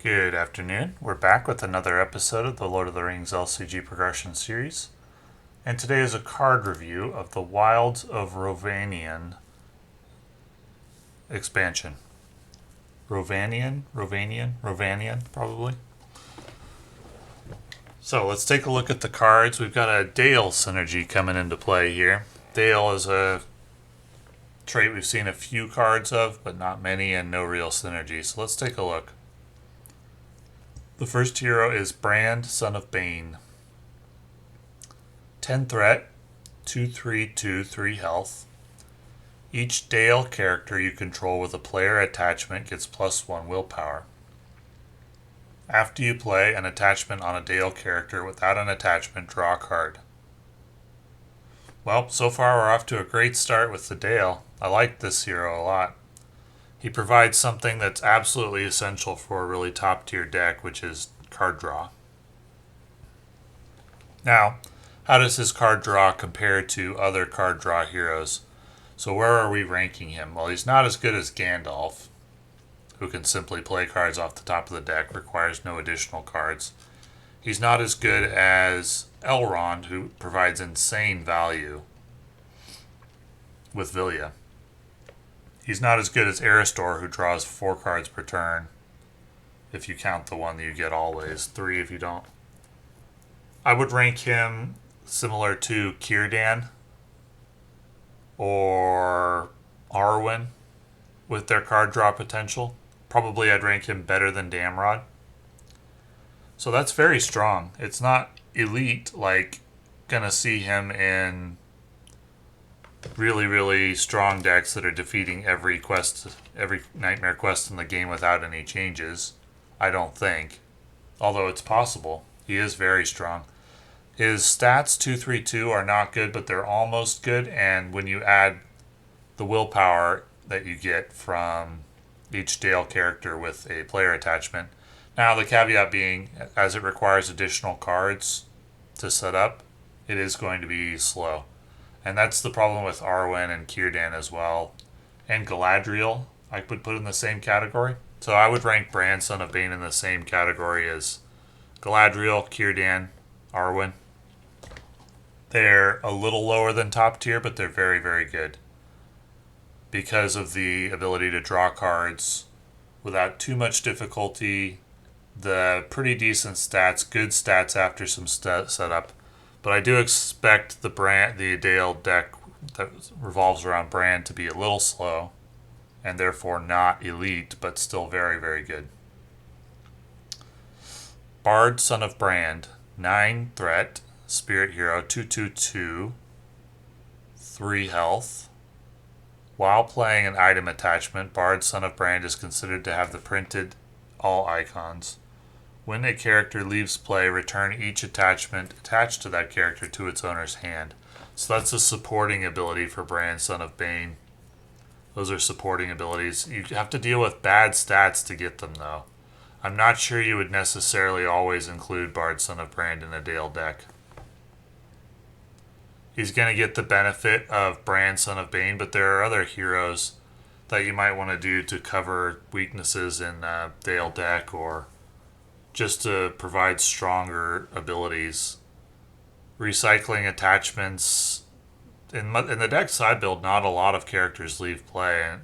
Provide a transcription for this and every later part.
Good afternoon. We're back with another episode of the Lord of the Rings LCG Progression Series. And today is a card review of the Wilds of Rhovanion expansion. Rhovanion, probably. So let's take a look at the cards. We've got a Dale synergy coming into play here. Dale is a trait we've seen a few cards of, but not many, and no real synergy. So let's take a look. The first hero is Brand, Son of Bane. 10 threat, 2/3/2, 3 health. Each Dale character you control with a player attachment gets +1 willpower. After you play an attachment on a Dale character without an attachment, draw a card. Well, so far we're off to a great start with the Dale. I like this hero a lot. He provides something that's absolutely essential for a really top tier deck, which is card draw. Now, how does his card draw compare to other card draw heroes? So where are we ranking him? Well, he's not as good as Gandalf, who can simply play cards off the top of the deck, requires no additional cards. He's not as good as Elrond, who provides insane value with Vilya. He's not as good as Aristor, who draws 4 cards per turn, if you count the one that you get always, 3 if you don't. I would rank him similar to Círdan or Arwen with their card draw potential. Probably I'd rank him better than Damrod. So that's very strong. It's not elite like gonna see him in really strong decks that are defeating every nightmare quest in the game without any changes. I don't think. Although it's possible. He is very strong. His stats 2/3/2 are not good, but they're almost good, and when you add the willpower that you get from each Dale character with a player attachment. Now the caveat being, as it requires additional cards to set up, it is going to be slow. And that's the problem with Arwen and Círdan as well. And Galadriel, I would put in the same category. So I would rank Bran, Son of Bane in the same category as Galadriel, Círdan, Arwen. They're a little lower than top tier, but they're very good. Because of the ability to draw cards without too much difficulty, the pretty decent stats, good stats after some setup. But I do expect the Dale deck that revolves around Bran to be a little slow, and therefore not elite, but still very good. Bard, Son of Brand, 9 threat, spirit hero, 2/2/2, 3 health. While playing an item attachment, Bard, Son of Brand is considered to have the printed all icons. When a character leaves play, return each attachment attached to that character to its owner's hand. So that's a supporting ability for Bran, Son of Bane. Those are supporting abilities. You have to deal with bad stats to get them, though. I'm not sure you would necessarily always include Bard, Son of Brand in a Dale deck. He's going to get the benefit of Bran, Son of Bane, but there are other heroes that you might want to do to cover weaknesses in a Dale deck, or just to provide stronger abilities. Recycling attachments. In the deck side build, not a lot of characters leave play.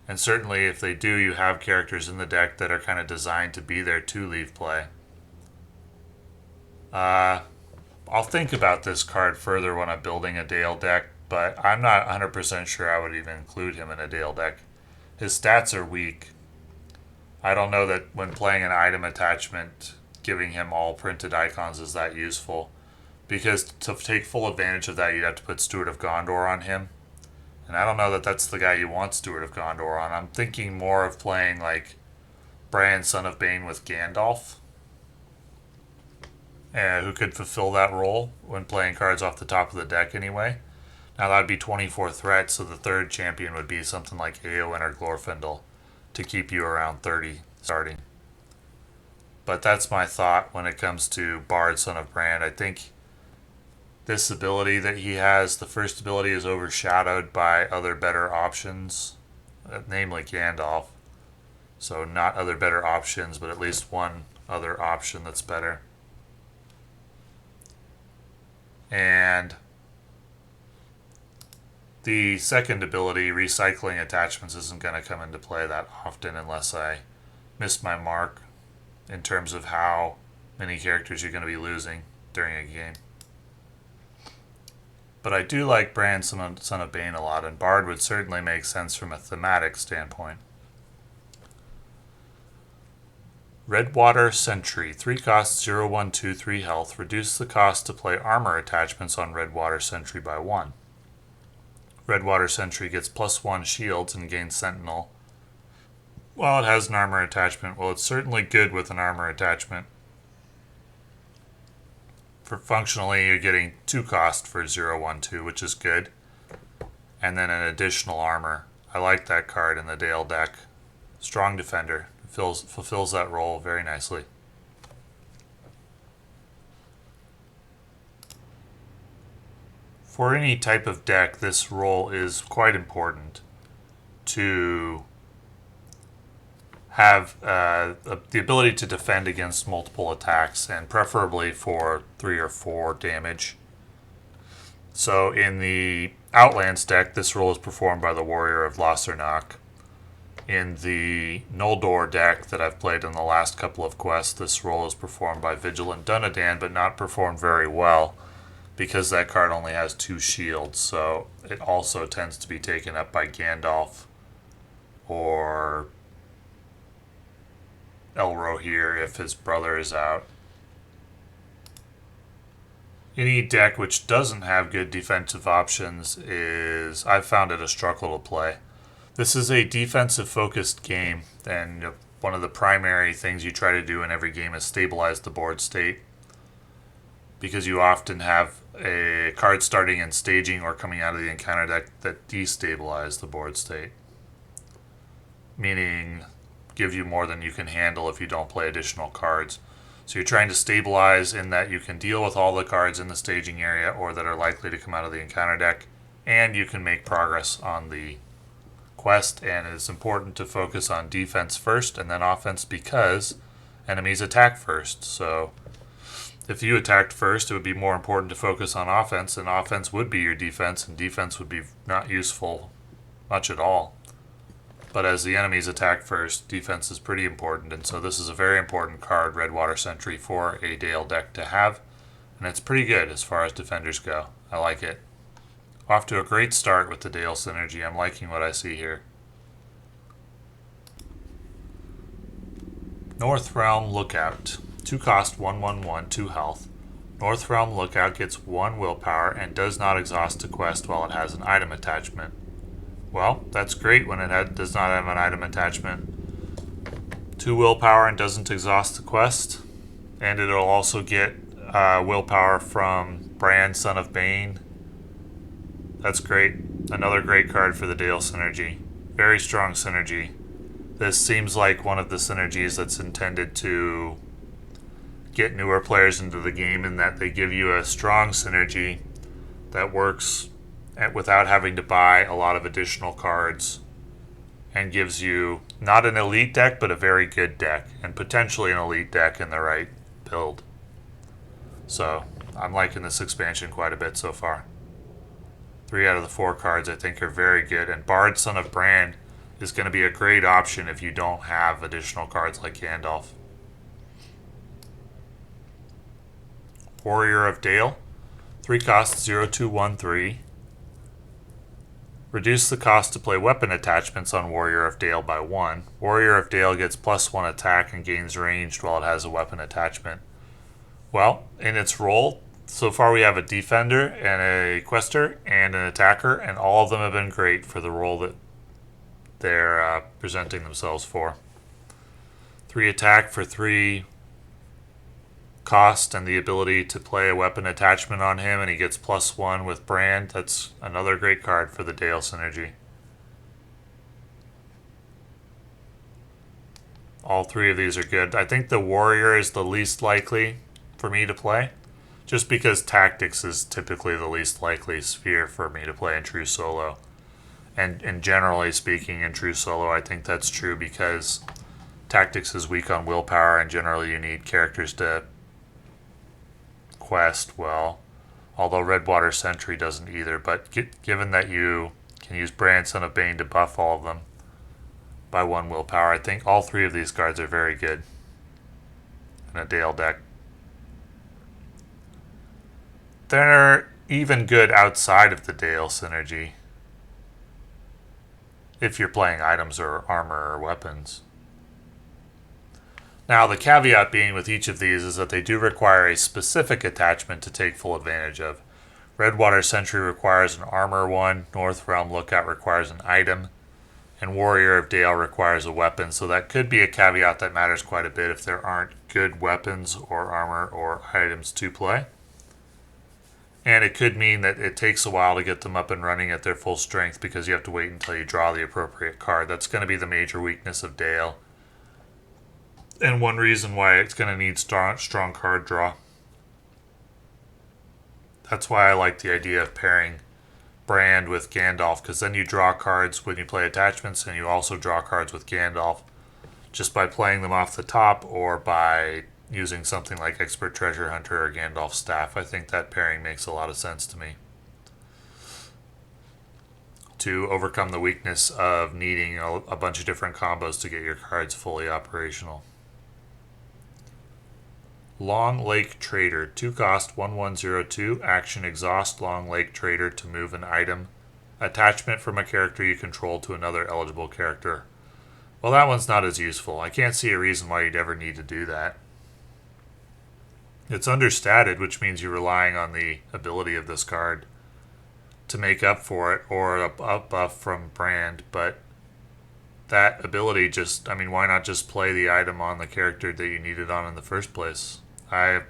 And certainly if they do, you have characters in the deck that are kind of designed to be there to leave play. I'll think about this card further when I'm building a Dale deck, but I'm not 100% sure I would even include him in a Dale deck. His stats are weak. I don't know that when playing an item attachment, giving him all printed icons is that useful. Because to take full advantage of that, you'd have to put Steward of Gondor on him. And I don't know that that's the guy you want Steward of Gondor on. I'm thinking more of playing like Bran, Son of Bane with Gandalf, who could fulfill that role when playing cards off the top of the deck anyway. Now that would be 24 threats, so the third champion would be something like Eowyn or Glorfindel to keep you around 30 starting. But that's my thought when it comes to Bard, Son of Brand. I think this ability that he has, the first ability, is overshadowed by other better options, namely Gandalf. So not other better options, but at least one other option that's better. And the second ability, recycling attachments, isn't going to come into play that often unless I miss my mark in terms of how many characters you're going to be losing during a game. But I do like Bran, Son of Bane a lot, and Bard would certainly make sense from a thematic standpoint. Redwater Sentry, 3 costs, 0, 1, 2, 3 health. Reduce the cost to play armor attachments on Redwater Sentry by 1. Redwater Sentry gets +1 shields and gains Sentinel. While it has an armor attachment, well, it's certainly good with an armor attachment. For functionally, you're getting 2 cost for 0, 1, 2, which is good. And then an additional armor. I like that card in the Dale deck. Strong defender. Fulfills that role very nicely. For any type of deck, this role is quite important to have the ability to defend against multiple attacks, and preferably for 3 or 4 damage. So in the Outlands deck, this role is performed by the Warrior of Lossarnach. In the Noldor deck that I've played in the last couple of quests, this role is performed by Vigilant Dunedain, but not performed very well because that card only has 2 shields, so it also tends to be taken up by Gandalf or Elrohir if his brother is out. Any deck which doesn't have good defensive options I've found it a struggle to play. This is a defensive-focused game, and one of the primary things you try to do in every game is stabilize the board state, because you often have a card starting in staging or coming out of the encounter deck that destabilize the board state, meaning give you more than you can handle if you don't play additional cards. So you're trying to stabilize in that you can deal with all the cards in the staging area or that are likely to come out of the encounter deck, and you can make progress on the quest. And it's important to focus on defense first and then offense because enemies attack first. So if you attacked first, it would be more important to focus on offense, and offense would be your defense, and defense would be not useful much at all. But as the enemies attack first, defense is pretty important, and so this is a very important card, Redwater Sentry, for a Dale deck to have, and it's pretty good as far as defenders go. I like it. Off to a great start with the Dale synergy. I'm liking what I see here. North Realm Lookout. 2 cost, 1, 1, 1, 2 health. North Realm Lookout gets 1 willpower and does not exhaust a quest while it has an item attachment. Well, that's great when it does not have an item attachment. 2 willpower and doesn't exhaust the quest. And it'll also get willpower from Bran, Son of Bane. That's great. Another great card for the Dale synergy. Very strong synergy. This seems like one of the synergies that's intended to get newer players into the game, in that they give you a strong synergy that works without having to buy a lot of additional cards, and gives you not an elite deck, but a very good deck, and potentially an elite deck in the right build. So I'm liking this expansion quite a bit so far. 3 out of the 4 cards I think are very good, and Bard, Son of Bran is going to be a great option if you don't have additional cards like Gandalf. Warrior of Dale, 3 costs, 0, 2, 1, 3. Reduce the cost to play weapon attachments on Warrior of Dale by 1. Warrior of Dale gets +1 attack and gains ranged while it has a weapon attachment. Well, in its role, so far we have a defender and a quester and an attacker, and all of them have been great for the role that they're presenting themselves for. 3 attack for 3 cost and the ability to play a weapon attachment on him, and he gets +1 with Brand. That's another great card for the Dale synergy. All 3 of these are good. I think the Warrior is the least likely for me to play, just because Tactics is typically the least likely sphere for me to play in true solo. And generally speaking, in true solo, I think that's true because tactics is weak on willpower, and generally you need characters to quest well. Although Redwater Sentry doesn't either, but given that you can use Brand, Son of Bane to buff all of them by 1 willpower, I think all 3 of these cards are very good in a Dale deck. They're even good outside of the Dale synergy if you're playing items or armor or weapons. Now, the caveat being with each of these is that they do require a specific attachment to take full advantage of. Redwater Sentry requires an armor one, North Realm Lookout requires an item, and Warrior of Dale requires a weapon, so that could be a caveat that matters quite a bit if there aren't good weapons or armor or items to play. And it could mean that it takes a while to get them up and running at their full strength because you have to wait until you draw the appropriate card. That's going to be the major weakness of Dale, and one reason why it's going to need strong card draw. That's why I like the idea of pairing Brand with Gandalf, because then you draw cards when you play attachments, and you also draw cards with Gandalf just by playing them off the top or by using something like Expert Treasure Hunter or Gandalf's Staff. I think that pairing makes a lot of sense to me, to overcome the weakness of needing a bunch of different combos to get your cards fully operational. Long Lake Trader, 2 cost, 1102, action exhaust Long Lake Trader to move an item, attachment from a character you control to another eligible character. Well, that one's not as useful. I can't see a reason why you'd ever need to do that. It's understated, which means you're relying on the ability of this card to make up for it, or a buff from Brand, but that ability just, why not just play the item on the character that you need it on in the first place? I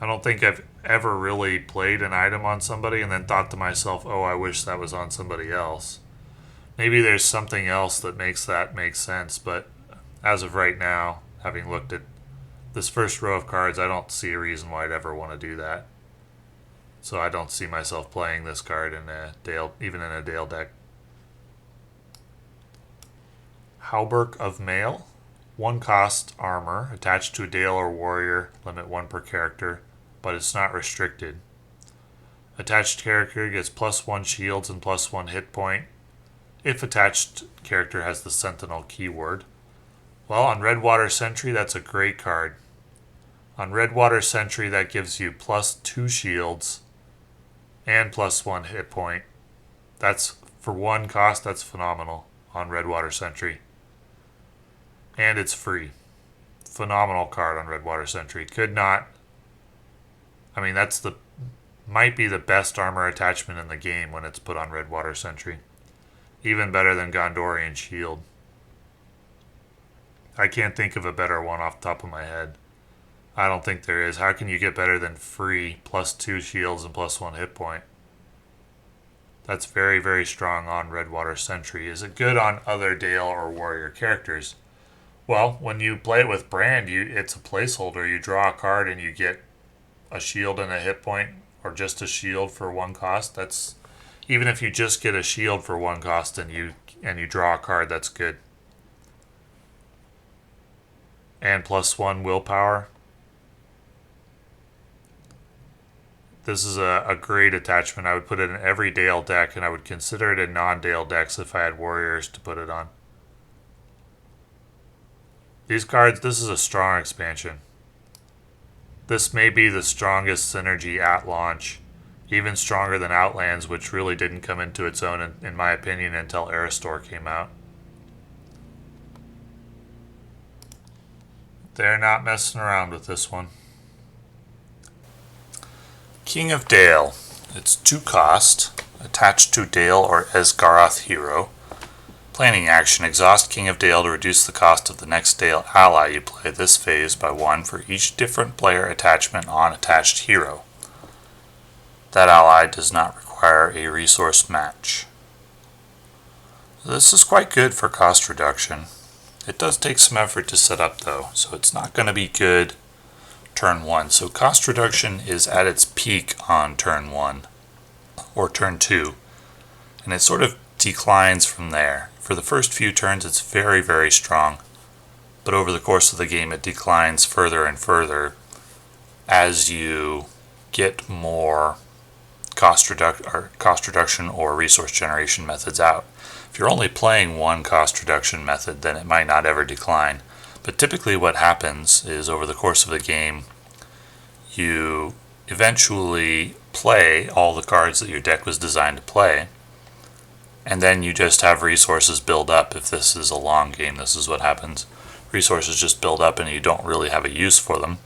don't think I've ever really played an item on somebody and then thought to myself, oh, I wish that was on somebody else. Maybe there's something else that makes that make sense, but as of right now, having looked at this first row of cards, I don't see a reason why I'd ever want to do that. So I don't see myself playing this card in a Dale, even in a Dale deck. Halberk of Mail, 1 cost armor, attached to a Dale or Warrior, limit 1 per character, but it's not restricted. Attached character gets +1 shields and +1 hit point if attached character has the Sentinel keyword. Well, on Redwater Sentry, that's a great card. On Redwater Sentry, that gives you +2 shields and +1 hit point. That's, for 1 cost, that's phenomenal on Redwater Sentry. And it's free. Phenomenal card on Redwater Sentry. Might be the best armor attachment in the game when it's put on Redwater Sentry. Even better than Gondorian Shield. I can't think of a better one off the top of my head. I don't think there is. How can you get better than free +2 shields and +1 hit point? That's very, very strong on Redwater Sentry. Is it good on other Dale or Warrior characters? Well, when you play it with Brand, it's a placeholder. You draw a card and you get a shield and a hit point, or just a shield for 1 cost. That's, even if you just get a shield for 1 cost and you draw a card, that's good. And +1 willpower. This is a great attachment. I would put it in every Dale deck, and I would consider it in non-Dale decks if I had Warriors to put it on. These cards, this is a strong expansion. This may be the strongest synergy at launch, even stronger than Outlands, which really didn't come into its own, in my opinion, until Aristor came out. They're not messing around with this one. King of Dale. It's 2 cost, attached to Dale or Esgaroth hero. Planning action, exhaust King of Dale to reduce the cost of the next Dale ally you play this phase by 1 for each different player attachment on attached hero. That ally does not require a resource match. This is quite good for cost reduction. It does take some effort to set up though, so it's not going to be good turn 1. So cost reduction is at its peak on turn 1 or turn 2, and it sort of declines from there. For the first few turns, it's very, very strong, but over the course of the game, it declines further and further as you get more cost reduction or resource generation methods out. If you're only playing one cost reduction method, then it might not ever decline. But typically what happens is over the course of the game, you eventually play all the cards that your deck was designed to play, and then you just have resources build up. If this is a long game, this is what happens. Resources just build up and you don't really have a use for them.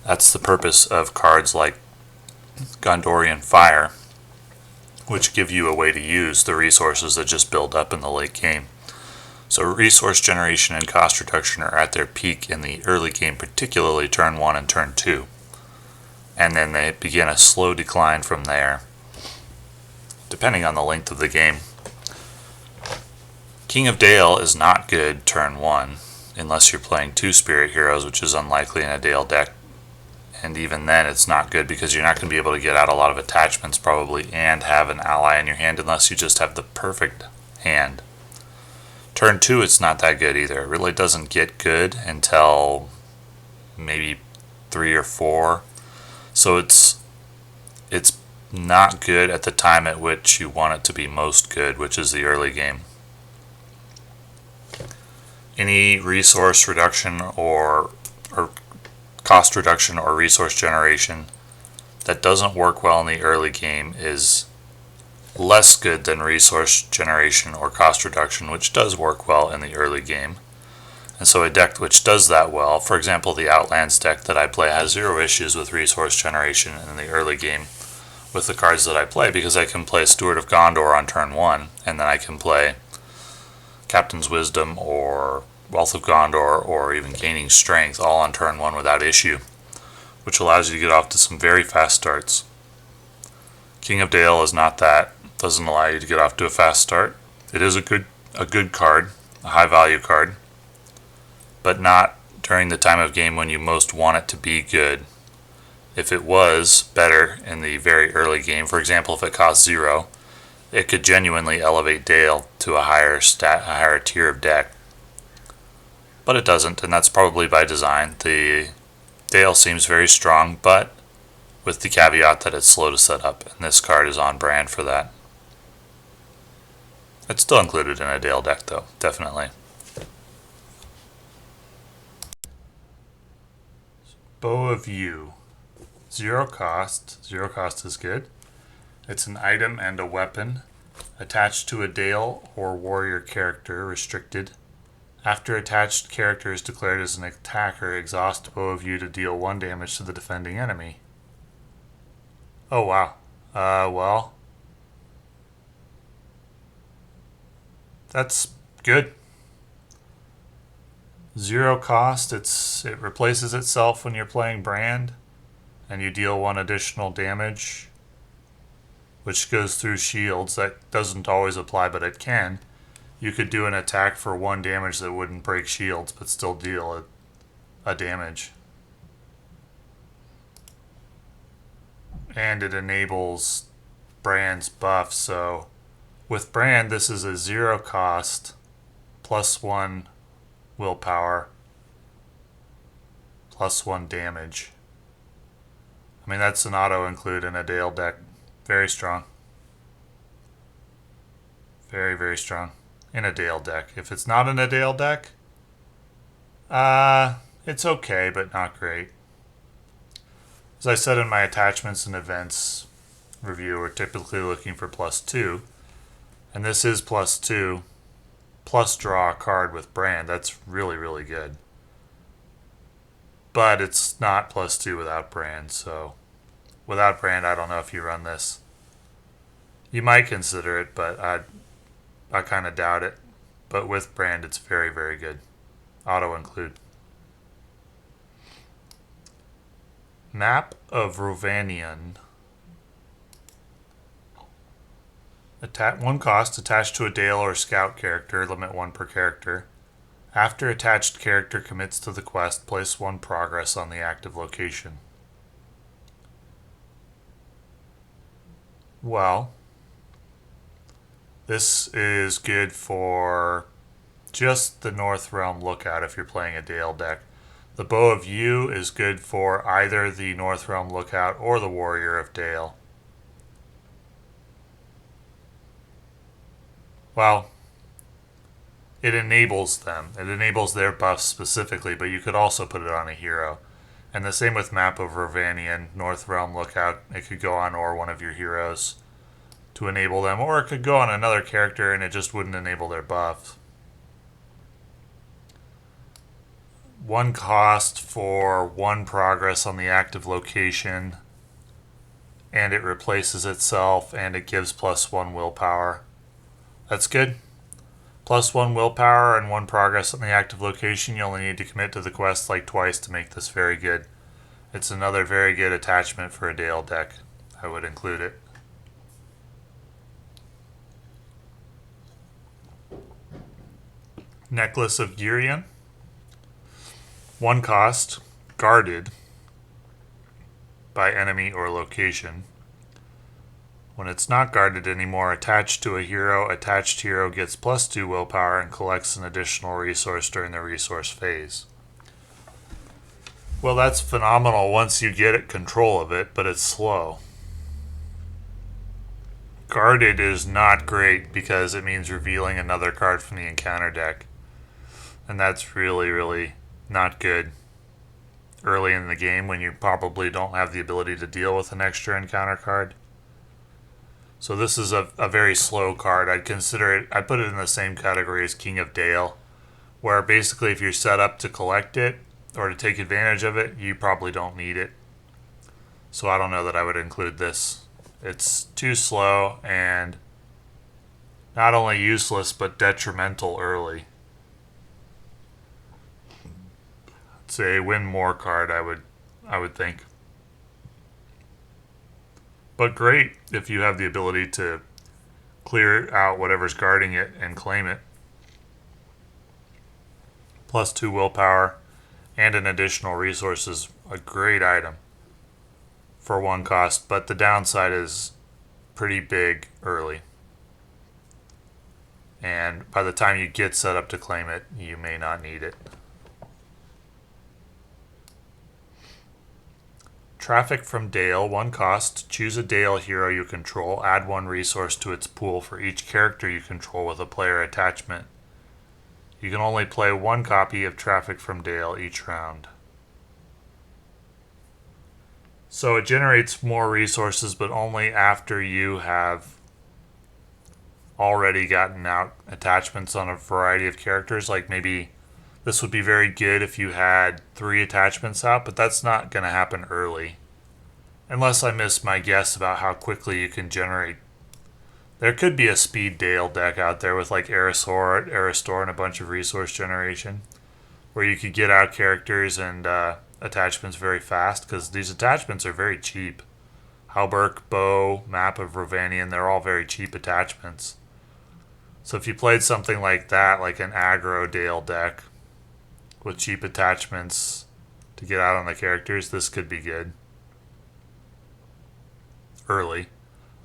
That's the purpose of cards like Gondorian Fire, which give you a way to use the resources that just build up in the late game. So resource generation and cost reduction are at their peak in the early game, particularly turn 1 and turn 2. And then they begin a slow decline from there, depending on the length of the game. King of Dale is not good turn 1, unless you're playing 2 Spirit Heroes, which is unlikely in a Dale deck. And even then it's not good because you're not going to be able to get out a lot of attachments probably and have an ally in your hand unless you just have the perfect hand. Turn 2 it's not that good either. It really doesn't get good until maybe 3 or 4. So it's not good at the time at which you want it to be most good, which is the early game. Any resource reduction or cost reduction or resource generation that doesn't work well in the early game is less good than resource generation or cost reduction, which does work well in the early game. And so a deck which does that well, for example, the Outlands deck that I play has 0 issues with resource generation in the early game with the cards that I play, because I can play Steward of Gondor on turn 1, and then I can play Captain's Wisdom or Wealth of Gondor or even Gaining Strength all on turn 1 without issue, which allows you to get off to some very fast starts. King of Dale is not that. It doesn't allow you to get off to a fast start. It is a good card, a high value card, but not during the time of game when you most want it to be good. If it was better in the very early game, for example, if it cost 0, it could genuinely elevate Dale to a higher tier of deck. But it doesn't, and that's probably by design. The Dale seems very strong, but with the caveat that it's slow to set up, and this card is on brand for that. It's still included in a Dale deck though, definitely. Bow of Yew. 0 cost. 0 cost is good. It's an item and a weapon attached to a Dale or warrior character, restricted. After attached character is declared as an attacker, exhaust Bow of Yew to deal 1 damage to the defending enemy. Oh wow. Well, that's good. 0 cost. It replaces itself when you're playing Brand, and you deal 1 additional damage, which goes through shields. That doesn't always apply, but it can. You could do an attack for 1 damage that wouldn't break shields, but still deal a damage. And it enables Brand's buff, so with Brand, this is a 0 cost, +1 willpower, +1 damage. I mean, that's an auto include in a Dale deck. Very strong. Very, very strong. In a Dale deck. If it's not in a Dale deck, it's okay, but not great. As I said in my attachments and events review, we're typically looking for +2. And this is +2, plus draw a card with Brand. That's really, really good. But it's not +2 without Brand, so without Brand, I don't know if you run this. You might consider it, but I kind of doubt it. But with Brand, it's very, very good. Auto include. Map of Rhovanion. 1 cost, attached to a Dale or Scout character, limit 1 per character. After attached character commits to the quest, place 1 progress on the active location. Well, This is good for just the North Realm Lookout if you're playing a Dale deck. The Bow of You is good for either the North Realm Lookout or the Warrior of Dale. Well, it enables them. It enables their buffs specifically, but you could also put it on a hero. And the same with Map of Rhovanion, North Realm Lookout. It could go on or one of your heroes to enable them, or it could go on another character and it just wouldn't enable their buffs. 1 cost for 1 progress on the active location, and it replaces itself, and it gives +1 willpower. That's good. +1 willpower and 1 progress on the active location. You only need to commit to the quest like twice to make this very good. It's another very good attachment for a Dale deck. I would include it. Necklace of Girion. 1 cost, guarded by enemy or location. When it's not guarded anymore, attached to a hero, attached hero gets +2 willpower and collects an additional resource during the resource phase. Well, that's phenomenal once you get control of it, but it's slow. Guarded is not great because it means revealing another card from the encounter deck. And that's really, really not good early in the game when you probably don't have the ability to deal with an extra encounter card. So this is a very slow card. I'd consider it, I'd put it in the same category as King of Dale, where basically if you're set up to collect it or to take advantage of it, you probably don't need it. So I don't know that I would include this. It's too slow and not only useless but detrimental early. It's a win more card, I would think. But great if you have the ability to clear out whatever's guarding it and claim it. +2 willpower and an additional resource is a great item for 1 cost, but the downside is pretty big early. And by the time you get set up to claim it, you may not need it. Traffic from Dale, 1 cost. Choose a Dale hero you control. Add 1 resource to its pool for each character you control with a player attachment. You can only play 1 copy of Traffic from Dale each round. So it generates more resources, but only after you have already gotten out attachments on a variety of characters. Like maybe this would be very good if you had 3 attachments out, but that's not going to happen early. Unless I miss my guess about how quickly you can generate. There could be a speed Dale deck out there with like Aristor, and a bunch of resource generation, where you could get out characters and attachments very fast, because these attachments are very cheap. Halberk, Bow, Map of Rhovanion, they're all very cheap attachments. So if you played something like that, like an aggro Dale deck with cheap attachments to get out on the characters, this could be good early.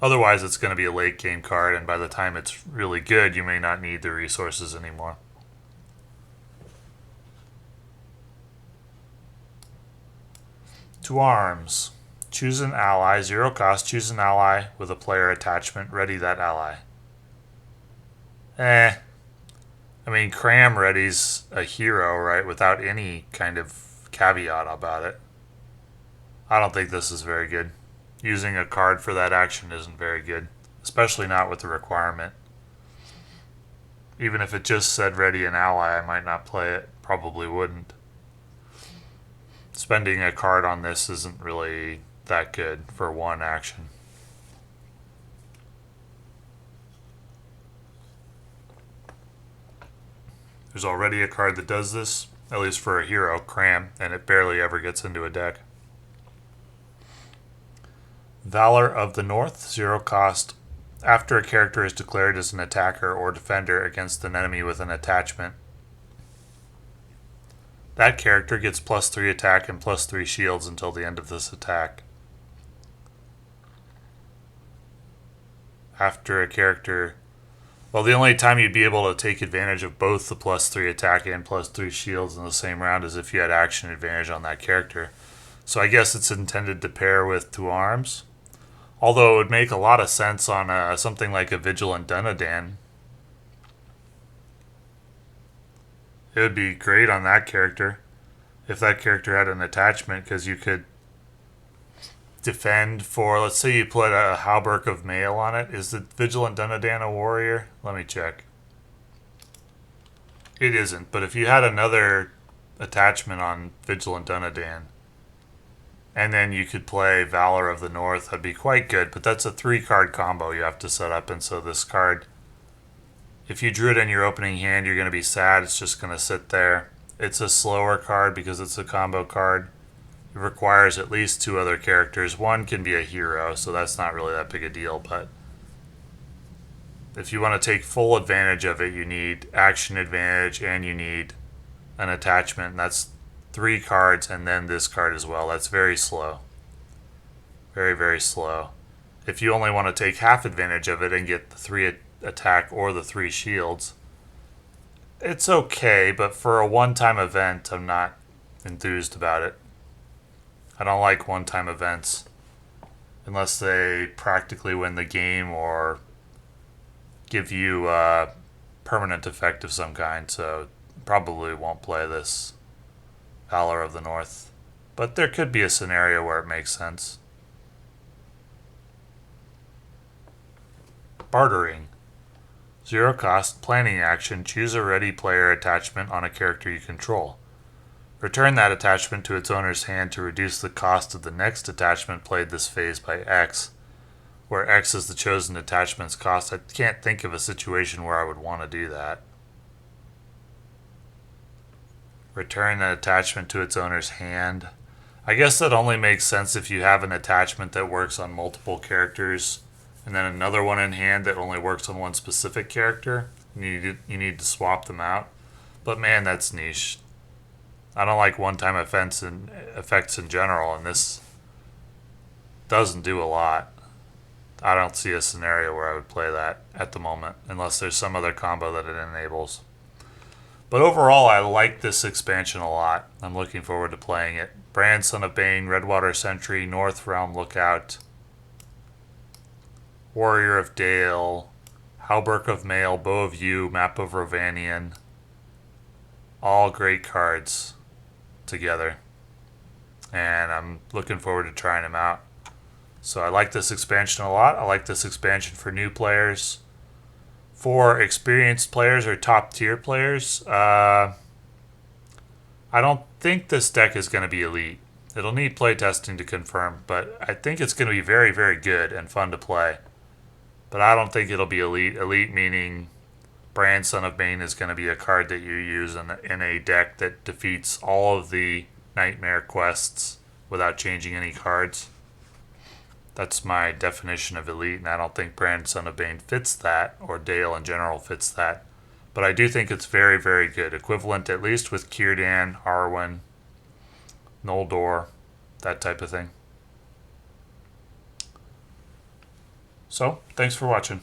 Otherwise, it's going to be a late game card, and by the time it's really good, you may not need the resources anymore. To arms. Choose an ally, 0 cost. Choose an ally with a player attachment. Ready that ally. I mean, Cram readies a hero, right, without any kind of caveat about it. I don't think this is very good. Using a card for that action isn't very good, especially not with the requirement. Even if it just said ready an ally, I might not play it. Probably wouldn't. Spending a card on this isn't really that good for 1 action. There's already a card that does this, at least for a hero, Cram, and it barely ever gets into a deck. Valor of the North, 0 cost. After a character is declared as an attacker or defender against an enemy with an attachment, that character gets +3 attack and +3 shields until the end of this attack. After a character Well, the only time you'd be able to take advantage of both the +3 attack and +3 shields in the same round is if you had action advantage on that character. So I guess it's intended to pair with 2 arms. Although it would make a lot of sense on something like a Vigilant Dunedain. It would be great on that character if that character had an attachment, because you could defend for, let's say you put a Halberk of Mail on it. Is the Vigilant Dunedain a warrior? Let me check. It isn't, but if you had another attachment on Vigilant Dunedain, and then you could play Valor of the North, that'd be quite good, but that's a 3-card combo you have to set up, and so this card, if you drew it in your opening hand, you're going to be sad. It's just going to sit there. It's a slower card because it's a combo card. It requires at least 2 other characters. One can be a hero, so that's not really that big a deal, but if you want to take full advantage of it, you need action advantage and you need an attachment, and that's 3 cards and then this card as well. That's very slow. Very, very slow. If you only want to take half advantage of it and get the 3 attack or the 3 shields, it's okay, but for a one-time event, I'm not enthused about it. I don't like one-time events unless they practically win the game or give you a permanent effect of some kind, so probably won't play this Valor of the North. But there could be a scenario where it makes sense. Bartering. 0 cost, planning action, choose a ready player attachment on a character you control. Return that attachment to its owner's hand to reduce the cost of the next attachment played this phase by X, where X is the chosen attachment's cost. I can't think of a situation where I would want to do that. Return that attachment to its owner's hand. I guess that only makes sense if you have an attachment that works on multiple characters and then another one in hand that only works on one specific character. You need to swap them out. But man, that's niche. I don't like one-time effects in general, and this doesn't do a lot. I don't see a scenario where I would play that at the moment, unless there's some other combo that it enables. But overall, I like this expansion a lot. I'm looking forward to playing it. Brand, Son of Bane, Redwater Sentry, North Realm Lookout, Warrior of Dale, Halberk of Mail, Bow of Yew, Map of Rhovanion. All great cards together. And I'm looking forward to trying them out. So I like this expansion a lot. I like this expansion for new players. For experienced players or top tier players, I don't think this deck is going to be elite. It'll need playtesting to confirm, but I think it's going to be very, very good and fun to play. But I don't think it'll be elite. Elite meaning Brand, Son of Bane is going to be a card that you use in a deck that defeats all of the Nightmare quests without changing any cards. That's my definition of elite, and I don't think Brand, Son of Bane fits that, or Dale in general fits that. But I do think it's very, very good. Equivalent at least with Círdan, Arwen, Noldor, that type of thing. So, thanks for watching.